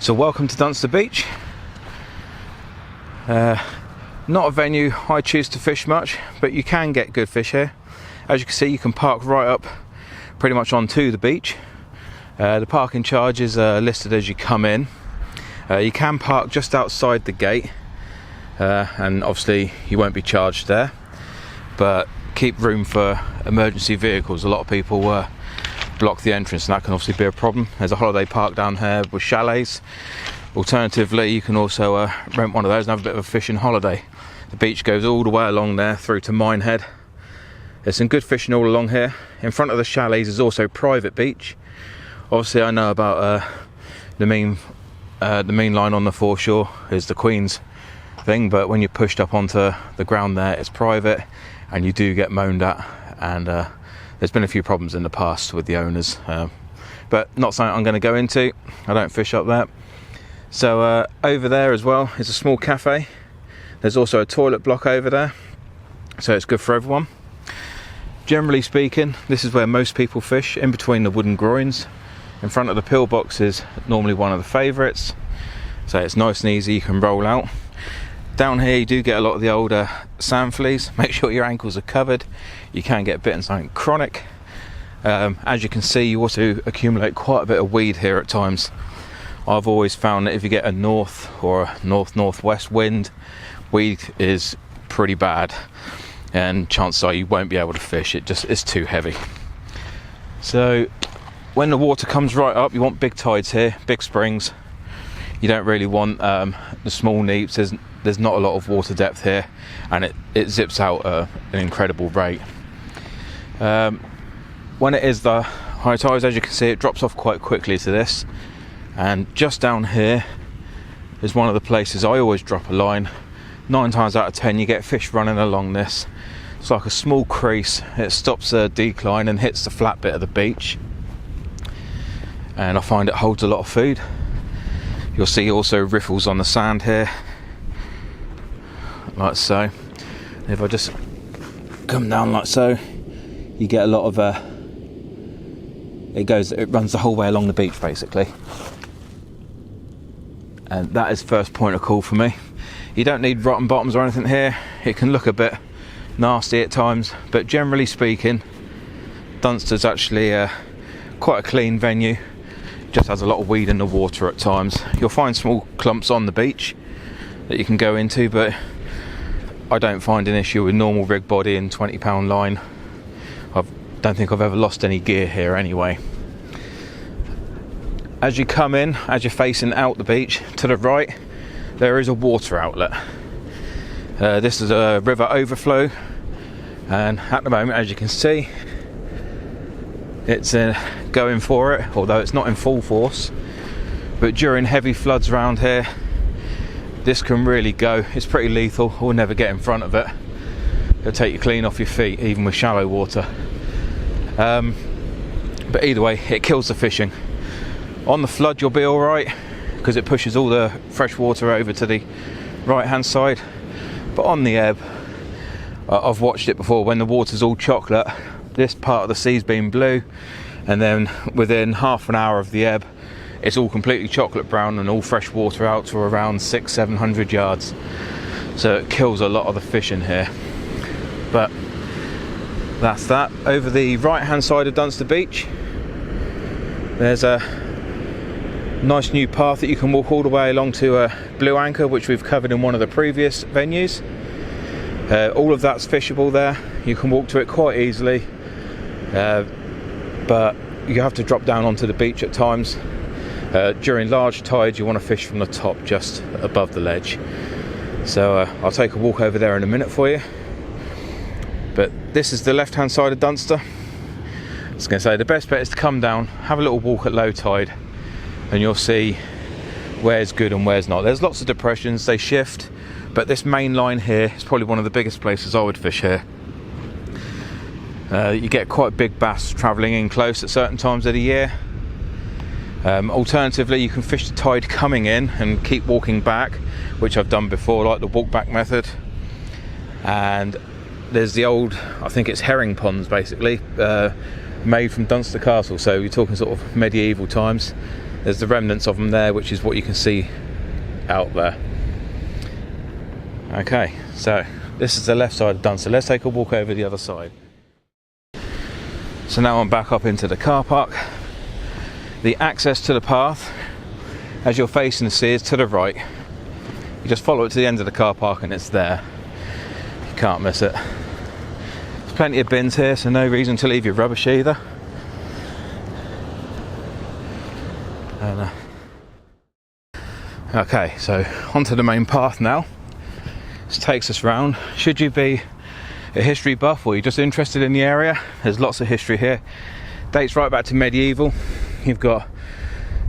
So welcome to Dunster Beach. Not a venue I choose to fish much, but you can get good fish here. As you can see, you can park right up pretty much onto the beach. The parking charges are listed as you come in. You can park just outside the gate, and obviously you won't be charged there, but keep room for emergency vehicles. A lot of people block the entrance, and that can obviously be a problem. There's a holiday park down here with chalets. Alternatively, you can also rent one of those and have a bit of a fishing holiday. The beach goes all the way along there through to Minehead. There's some good fishing all along here. In front of the chalets is also private beach. Obviously I know about the main line on the foreshore is the Queen's thing, but when you're pushed up onto the ground there, it's private and you do get moaned at, and there's been a few problems in the past with the owners, but not something I'm going to go into. I don't fish up there. So over there as well is a small cafe. There's also a toilet block over there, so it's good for everyone. Generally speaking, this is where most people fish, in between the wooden groins. In front of the pillbox is normally one of the favourites, so it's nice and easy, you can roll out. Down here you do get a lot of the older sand fleas. Make sure your ankles are covered. You can get bitten something chronic. As you can see, you also accumulate quite a bit of weed here at times. I've always found that if you get a north or a north-northwest wind, weed is pretty bad, and chances are you won't be able to fish. It's too heavy. So when the water comes right up, you want big tides here, big springs. You don't really want the small neaps. There's not a lot of water depth here, and it zips out an incredible rate. When it is the high tides, as you can see, it drops off quite quickly to this, and just down here is one of the places I always drop a line. 9 times out of 10 you get fish running along this. It's like a small crease. It stops the decline and hits the flat bit of the beach, and I find it holds a lot of food. You'll see also riffles on the sand here, like so. If I just come down like so, you get a lot of it runs the whole way along the beach basically, and that is first point of call for me. You don't need rotten bottoms or anything here. It can look a bit nasty at times, but generally speaking, Dunster's actually quite a clean venue. Just has a lot of weed in the water at times. You'll find small clumps on the beach that you can go into, but I don't find an issue with normal rig body and 20-pound line. I don't think I've ever lost any gear here anyway. As you come in, as you're facing out the beach, to the right there is a water outlet. This is a river overflow, and at the moment, as you can see, it's going for it, although it's not in full force. But during heavy floods around here, this can really go. It's pretty lethal. We'll never get in front of it. It'll take you clean off your feet, even with shallow water. But either way, it kills the fishing. On the flood you'll be alright, because it pushes all the fresh water over to the right hand side. But on the ebb, I've watched it before, when the water's all chocolate, this part of the sea's been blue, and then within half an hour of the ebb, it's all completely chocolate brown and all fresh water out to around 600-700 yards. So it kills a lot of the fish in here. But that's that. Over the right hand side of Dunster Beach, there's a nice new path that you can walk all the way along to Blue Anchor, which we've covered in one of the previous venues. All of that's fishable there. You can walk to it quite easily, but you have to drop down onto the beach at times. During large tides you want to fish from the top, just above the ledge. So I'll take a walk over there in a minute for you. But this is the left hand side of Dunster. I was going to say, the best bet is to come down, have a little walk at low tide, and you'll see where's good and where's not. There's lots of depressions, they shift, but this main line here is probably one of the biggest places I would fish here. You get quite big bass travelling in close at certain times of the year. Alternatively, you can fish the tide coming in and keep walking back, which I've done before, like the walk back method. And there's the old, I think it's herring ponds basically, made from Dunster Castle, so you're talking sort of medieval times. There's the remnants of them there, which is what you can see out there. Okay, so this is the left side of Dunster. Let's take a walk over the other side. So now I'm back up into the car park. The access to the path, as you're facing the sea, is to the right. You just follow it to the end of the car park and it's there. You can't miss it. There's plenty of bins here, so no reason to leave your rubbish either. And, okay, so onto the main path now. This takes us round. Should you be a history buff or you're just interested in the area, there's lots of history here. Dates right back to medieval. You've got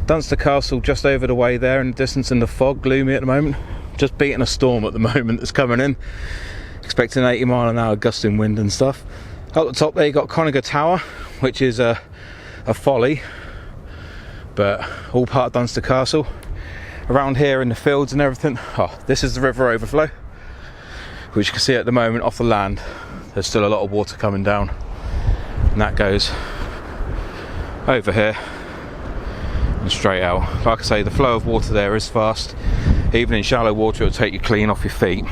Dunster Castle just over the way there in the distance in the fog, gloomy at the moment. Just beating a storm at the moment that's coming in. Expecting 80-mile-an-hour gusting wind and stuff. Up the top there you've got Connaught Tower, which is a folly, but all part of Dunster Castle. Around here in the fields and everything, this is the river overflow, which you can see at the moment off the land. There's still a lot of water coming down, and that goes over here and straight out. Like I say, the flow of water there is fast. Even in shallow water it'll take you clean off your feet.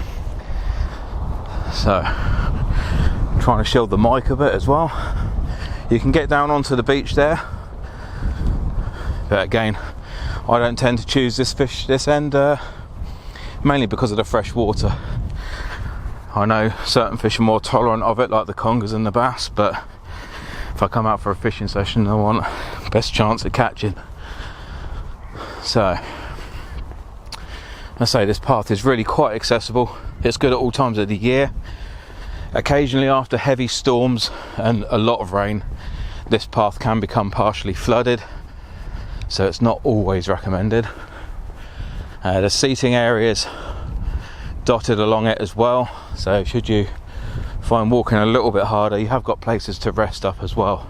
So I'm trying to shield the mic a bit as well. You can get down onto the beach there, but again, I don't tend to choose this end, mainly because of the fresh water. I know certain fish are more tolerant of it, like the congers and the bass, but if I come out for a fishing session, I want best chance of catching. So I say this path is really quite accessible. It's good at all times of the year. Occasionally after heavy storms and a lot of rain, this path can become partially flooded, so it's not always recommended. There's seating areas dotted along it as well, so should you find walking a little bit harder, you have got places to rest up as well.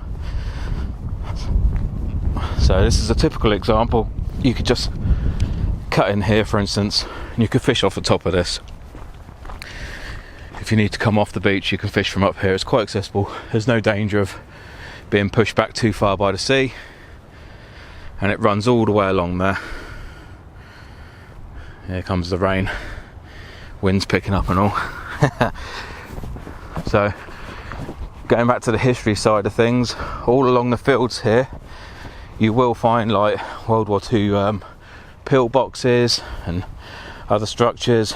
So this is a typical example. You could just cut in here, for instance, and you could fish off the top of this. If you need to come off the beach, you can fish from up here. It's quite accessible. There's no danger of being pushed back too far by the sea, and it runs all the way along there. Here comes the rain, wind's picking up and all. So going back to the history side of things, all along the fields here you will find like World War II pillboxes and other structures.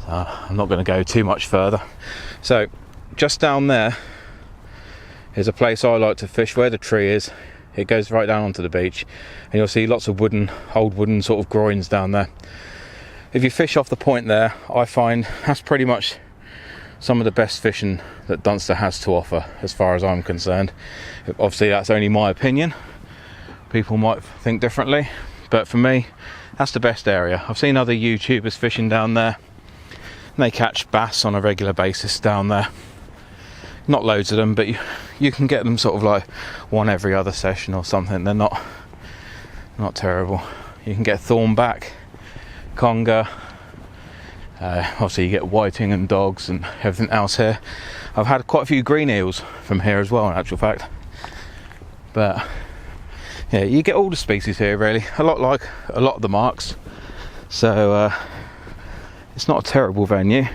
So I'm not going to go too much further. So just down there is a place I like to fish. Where the tree is, it goes right down onto the beach, and you'll see lots of old wooden sort of groins down there. If you fish off the point there, I find that's pretty much some of the best fishing that Dunster has to offer, as far as I'm concerned. Obviously that's only my opinion, people might think differently, but for me that's the best area. I've seen other YouTubers fishing down there and they catch bass on a regular basis down there. Not loads of them, but you can get them sort of like one every other session or something. They're not terrible. You can get thornback, conger, obviously you get whiting and dogs and everything else here. I've had quite a few green eels from here as well, in actual fact. But yeah, you get all the species here really, a lot like a lot of the marks. So it's not a terrible venue.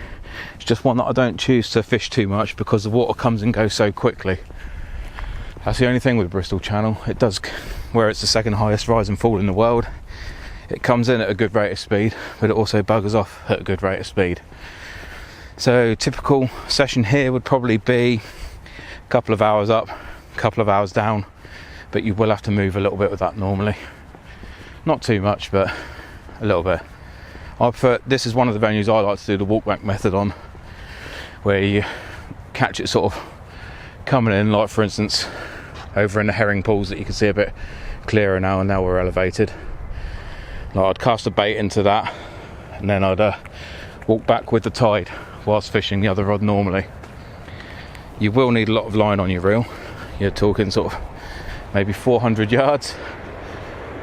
It's just one that I don't choose to fish too much because the water comes and goes so quickly. That's the only thing with Bristol Channel. It does, where it's the second highest rise and fall in the world, it comes in at a good rate of speed, but it also buggers off at a good rate of speed. So typical session here would probably be a couple of hours up, a couple of hours down, but you will have to move a little bit with that normally. Not too much, but a little bit. This is one of the venues I like to do the walk back method on, where you catch it sort of coming in, like for instance over in the herring pools that you can see a bit clearer now, and now we're elevated. Like I'd cast a bait into that and then I'd walk back with the tide whilst fishing the other rod normally. You will need a lot of line on your reel. You're talking sort of maybe 400 yards.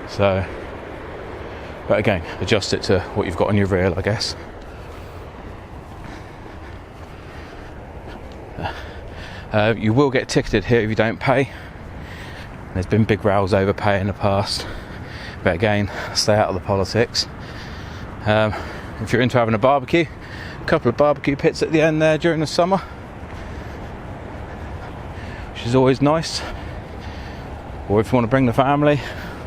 So, but again, adjust it to what you've got on your reel, I guess. You will get ticketed here if you don't pay. There's been big rows over pay in the past, but again, stay out of the politics. If you're into having a barbecue, a couple of barbecue pits at the end there during the summer, which is always nice. Or if you want to bring the family,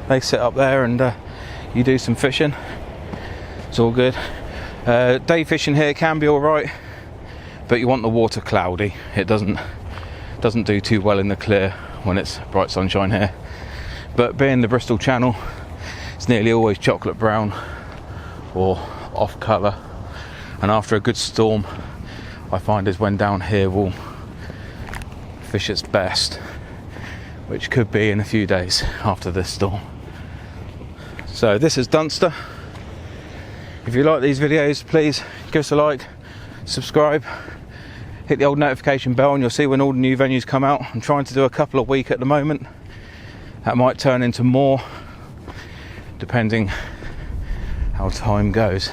they sit up there and you do some fishing. It's all good. Day fishing here can be alright, but you want the water cloudy. It doesn't do too well in the clear when it's bright sunshine here. But being the Bristol Channel, it's nearly always chocolate brown or off colour, and after a good storm, I find is when down here will fish its best, which could be in a few days after this storm. So this is Dunster. If you like these videos, please give us a like, subscribe, hit the old notification bell, and you'll see when all the new venues come out. I'm trying to do a couple a week at the moment. That might turn into more, depending how time goes.